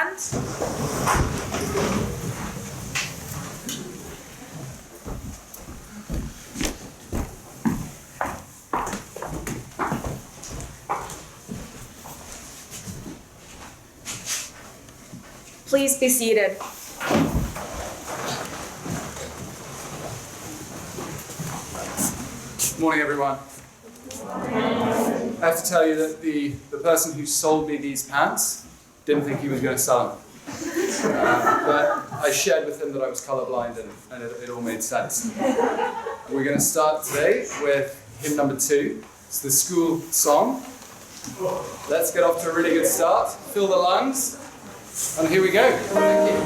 hand. Please be seated. Morning, everyone. I have to tell you that the person who sold me these pants didn't think he was going to sell them. But I shared with him that I was colorblind and it all made sense. We're going to start today with hymn number 2. It's the school song. Let's get off to a really good start. Fill the lungs. And here we go. Thank you.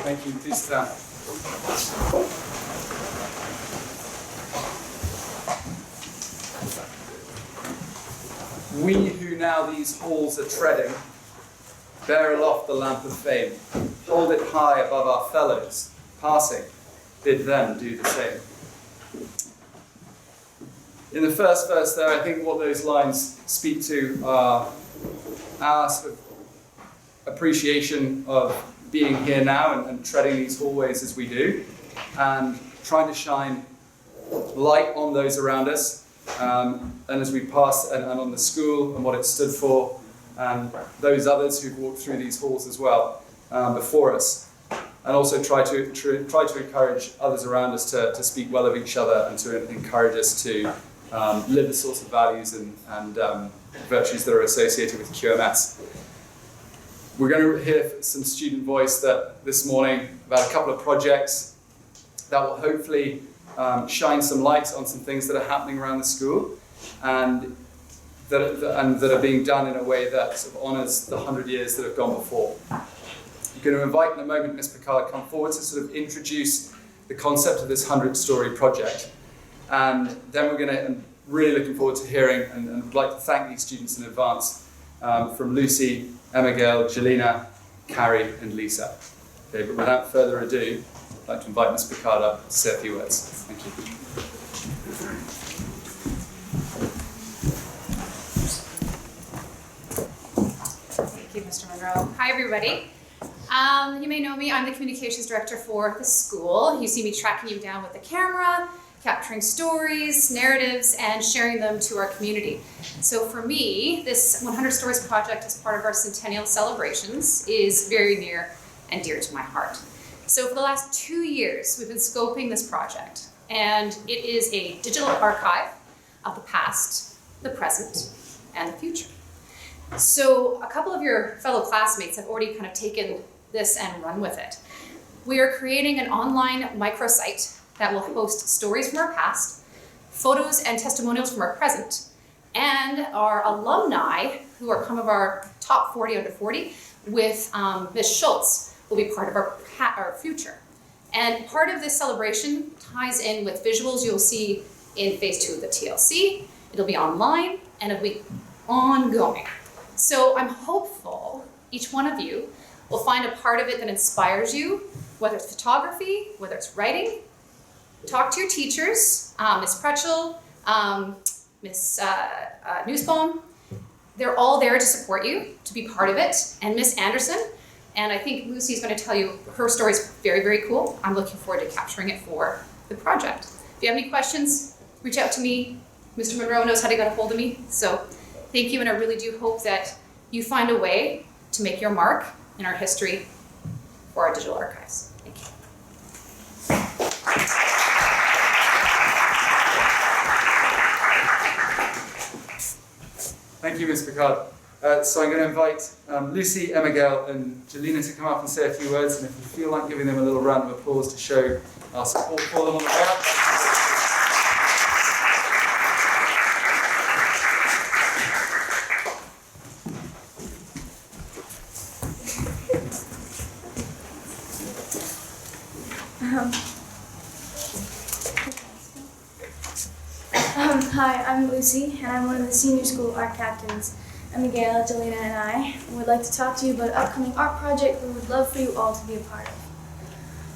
Thank you. Please stand. We who now these halls are treading, bear aloft the lamp of fame, hold it high above our fellows, passing, bid them do the same. In the first verse there, I think what those lines speak to are our sort of appreciation of being here now and treading these hallways as we do, and trying to shine light on those around us, and as we pass and on the school and what it stood for, and those others who've walked through these halls as well before us, and also try to encourage others around us to speak well of each other and to encourage us to live the sorts of values and virtues that are associated with QMS. We're going to hear some student voice this morning about a couple of projects that will hopefully shine some light on some things that are happening around the school and that are being done in a way that sort of honours the 100 years that have gone before. I'm going to invite in a moment Ms. Picard come forward to sort of introduce the concept of this 100-story project. And then we're going to, I'm really looking forward to hearing and would like to thank these students in advance from Lucy, Emma Gale, Jelena, Carrie and Lisa. Okay, but without further ado, I'd like to invite Ms. Picard up to say a few words. Thank you. Thank you, Mr. Monroe. Hi, everybody. You may know me. I'm the communications director for the school. You see me tracking you down with the camera, capturing stories, narratives, and sharing them to our community. So for me, this 100 Stories project as part of our Centennial celebrations is very near and dear to my heart. So for the last 2 years, we've been scoping this project, and it is a digital archive of the past the present, and the future. So a couple of your fellow classmates have already kind of taken this and run with it. We are creating an online microsite that will host stories from our past, photos and testimonials from our present, and our alumni, who are some of our top 40 under 40, with Ms. Schultz, will be part of our future. And part of this celebration ties in with visuals you'll see in phase 2 of the TLC. It'll be online and it'll be ongoing. So I'm hopeful each one of you will find a part of it that inspires you, whether it's photography, whether it's writing. Talk to your teachers, Ms. Pretchel, Ms. Newsbaum. They're all there to support you, to be part of it, and Ms. Anderson. And I think Lucy's going to tell you her story is very, very cool. I'm looking forward to capturing it for the project. If you have any questions, reach out to me. Mr. Monroe knows how to get a hold of me. So thank you, and I really do hope that you find a way to make your mark in our history for our digital archives. Thank you. Thank you, Ms. Picard. So I'm going to invite Lucy, Emma Gale, and Jelena to come up and say a few words, and if you feel like giving them a little round of applause to show our support for them on the ground. Hi, I'm Lucy, and I'm one of the senior school art captains. Miguel, Jelena, and I would like to talk to you about an upcoming art project we would love for you all to be a part of.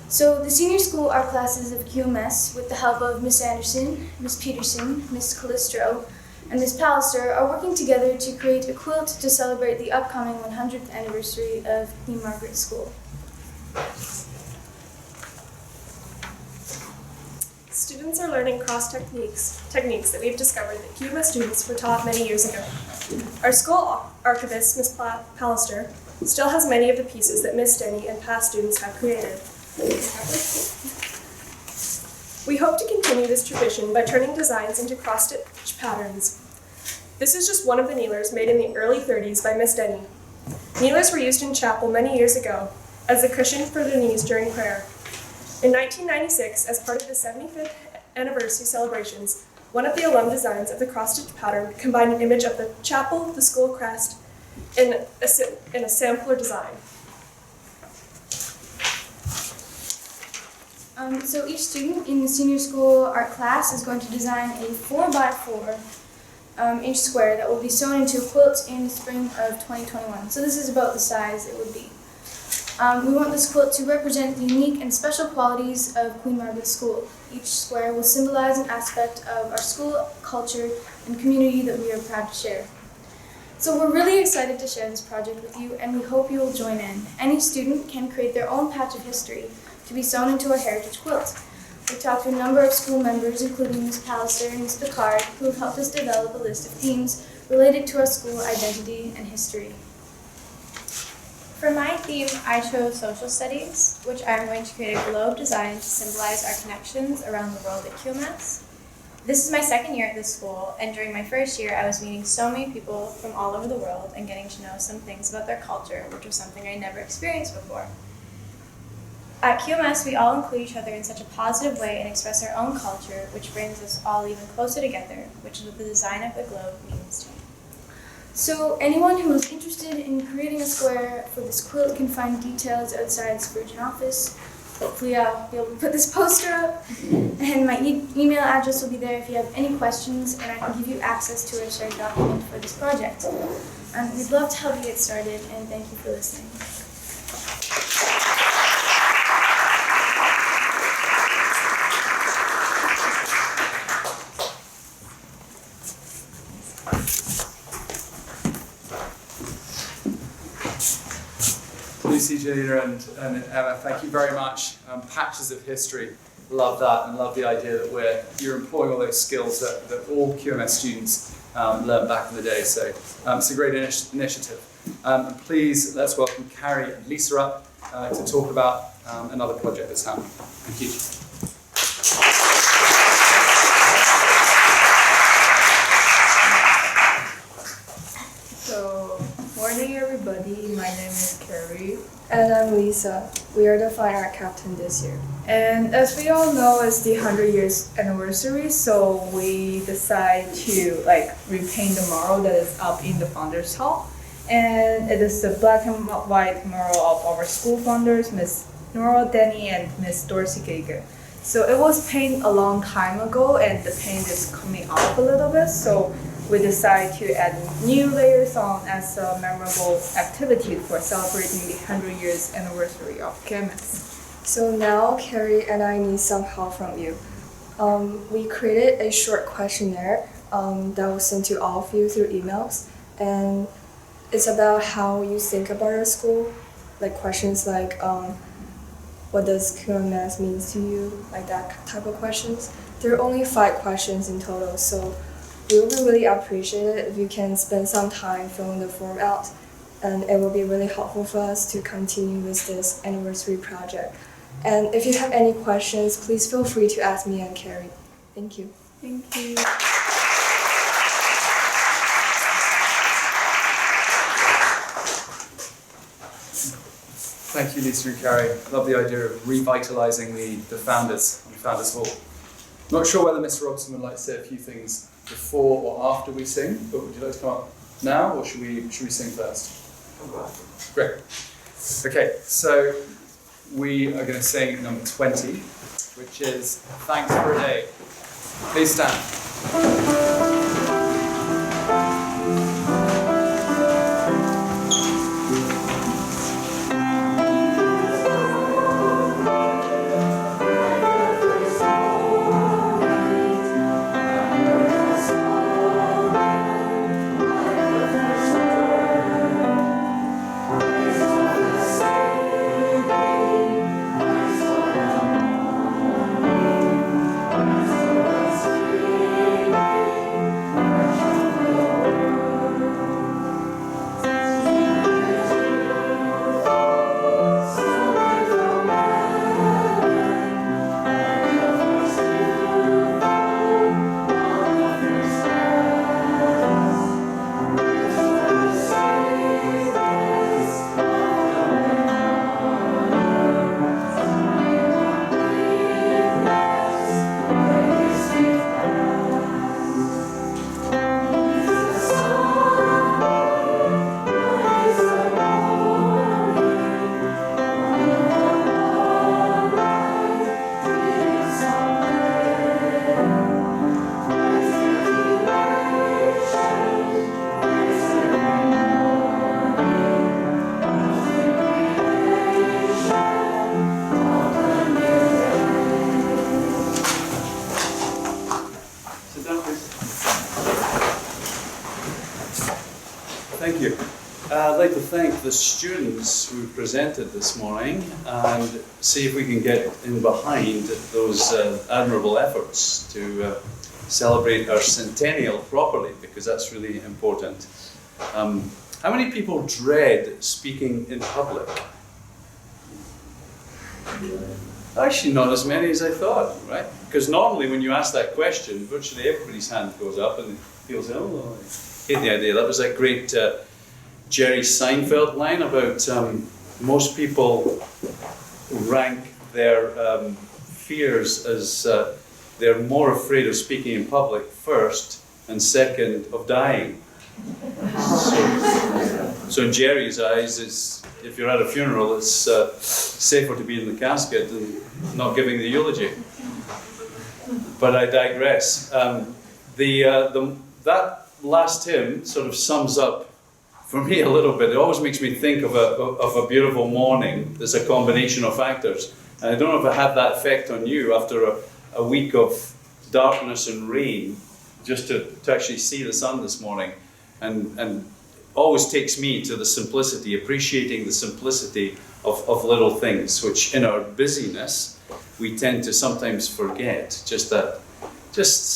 So the senior school art classes of QMS, with the help of Miss Anderson, Miss Peterson, Miss Callistro, and Miss Pallister, are working together to create a quilt to celebrate the upcoming 100th anniversary of Queen Margaret School. Students are learning cross techniques that we've discovered that QMS students were taught many years ago. Our school archivist, Ms. Pallister, still has many of the pieces that Ms. Denny and past students have created. We hope to continue this tradition by turning designs into cross-stitch patterns. This is just one of the kneelers made in the early 30s by Ms. Denny. Kneelers were used in chapel many years ago as a cushion for the knees during prayer. In 1996, as part of the 75th anniversary celebrations, one of the alum designs of the cross-stitch pattern combined an image of the chapel, the school crest, in a sampler design. So each student in the senior school art class is going to design a 4x4 inch square that will be sewn into a quilt in the spring of 2021. So this is about the size it would be. We want this quilt to represent the unique and special qualities of Queen Margaret School. Each square will symbolize an aspect of our school culture and community that we are proud to share. So we're really excited to share this project with you, and we hope you will join in. Any student can create their own patch of history to be sewn into a heritage quilt. We talked to a number of school members, including Ms. Pallister and Ms. Picard, who have helped us develop a list of themes related to our school identity and history. For my theme, I chose social studies, which I'm going to create a globe design to symbolize our connections around the world at QMS. This is my second year at this school, and during my first year, I was meeting so many people from all over the world and getting to know some things about their culture, which was something I never experienced before. At QMS, we all include each other in such a positive way and express our own culture, which brings us all even closer together, which is what the design of the globe means to me. So anyone who is interested in creating a square for this quilt can find details outside Spurgeon office. Hopefully I'll be able to put this poster up, and my email address will be there if you have any questions, and I can give you access to a shared document for this project. And we'd love to help you get started, and thank you for listening. Lucy, Jelena, and Emma, thank you very much. Patches of history, love that, and love the idea that you're employing all those skills that all QMS students learned back in the day. So it's a great initiative. And please, let's welcome Carrie and Lisa up to talk about another project that's happening. Thank you. And I'm Lisa. We are the fine art captain this year. And as we all know, it's the 100 years anniversary, so we decide to repaint the mural that is up in the Founders Hall. And it is the black and white mural of our school founders, Miss Nora Denny and Miss Dorsey Gager. So it was painted a long time ago, and the paint is coming off a little bit, so we decided to add new layers on as a memorable activity for celebrating the 100 years anniversary of QMS. So now Carrie and I need some help from you. We created a short questionnaire that was sent to all of you through emails, and it's about how you think about our school, like questions like what does QMS means to you, like that type of questions. There are only 5 questions in total, so we would really appreciate it if you can spend some time filling the form out, and it will be really helpful for us to continue with this anniversary project. And if you have any questions, please feel free to ask me and Carrie. Thank you. Thank you. Thank you, Lisa and Carrie. Love the idea of revitalising the Founders Hall. Not sure whether Mr. Robson would like to say a few things before or after we sing, but would you like to come up now, or should we sing first? Great. Okay, so we are going to sing number 20, which is Thanks for a Day. Please stand. Thank you. I'd like to thank the students who presented this morning and see if we can get in behind those admirable efforts to celebrate our Centennial properly, because that's really important. How many people dread speaking in public? Actually, not as many as I thought, right? Because normally when you ask that question, virtually everybody's hand goes up and feels, oh, I hate the idea. That was that great Jerry Seinfeld line about most people rank their fears as they're more afraid of speaking in public first and second of dying. So in Jerry's eyes, if you're at a funeral, it's safer to be in the casket than not giving the eulogy. But I digress. That last hymn sort of sums up for me a little bit. It always makes me think of a beautiful morning. There's a combination of factors. And I don't know if it had that effect on you after a week of darkness and rain, just to actually see the sun this morning. And always takes me to the simplicity, appreciating the simplicity of little things, which in our busyness, we tend to sometimes forget. Just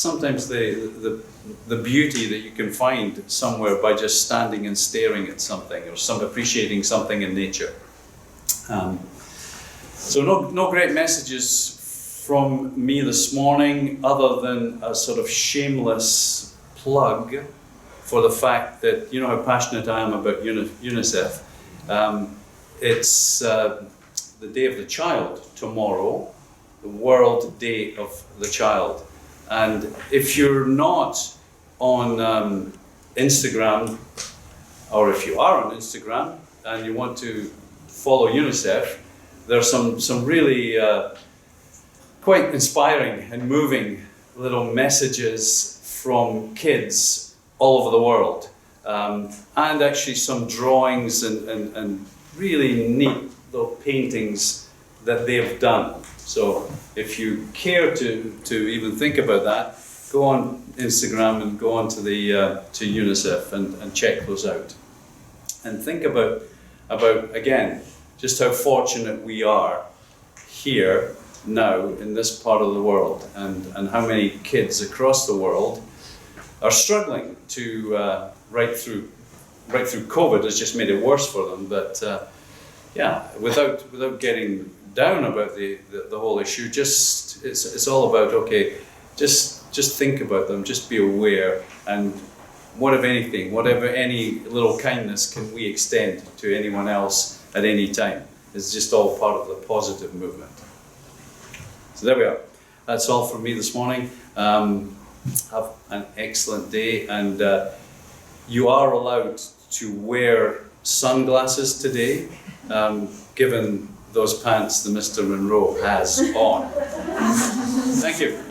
sometimes the beauty that you can find somewhere by just standing and staring at something, or appreciating something in nature. So no great messages from me this morning, other than a sort of shameless plug for the fact that, you know how passionate I am about UNICEF. it's the Day of the Child tomorrow, the World Day of the Child. And if you're not on Instagram, or if you are on Instagram and you want to follow UNICEF, there are some really quite inspiring and moving little messages from kids all over the world. And actually some drawings and really neat little paintings that they've done. So if you care to even think about that, go on Instagram and go on to the to UNICEF and check those out. And think about again, just how fortunate we are here now in this part of the world, and how many kids across the world are struggling to right through COVID has just made it worse for them. But yeah, without getting down about the whole issue, just it's all about, okay, just think about them, just be aware, and whatever any little kindness can we extend to anyone else at any time. It's just all part of the positive movement. So there we are. That's all from me this morning. Have an excellent day, and you are allowed to wear sunglasses today, given those pants that Mr. Monroe has on. Thank you.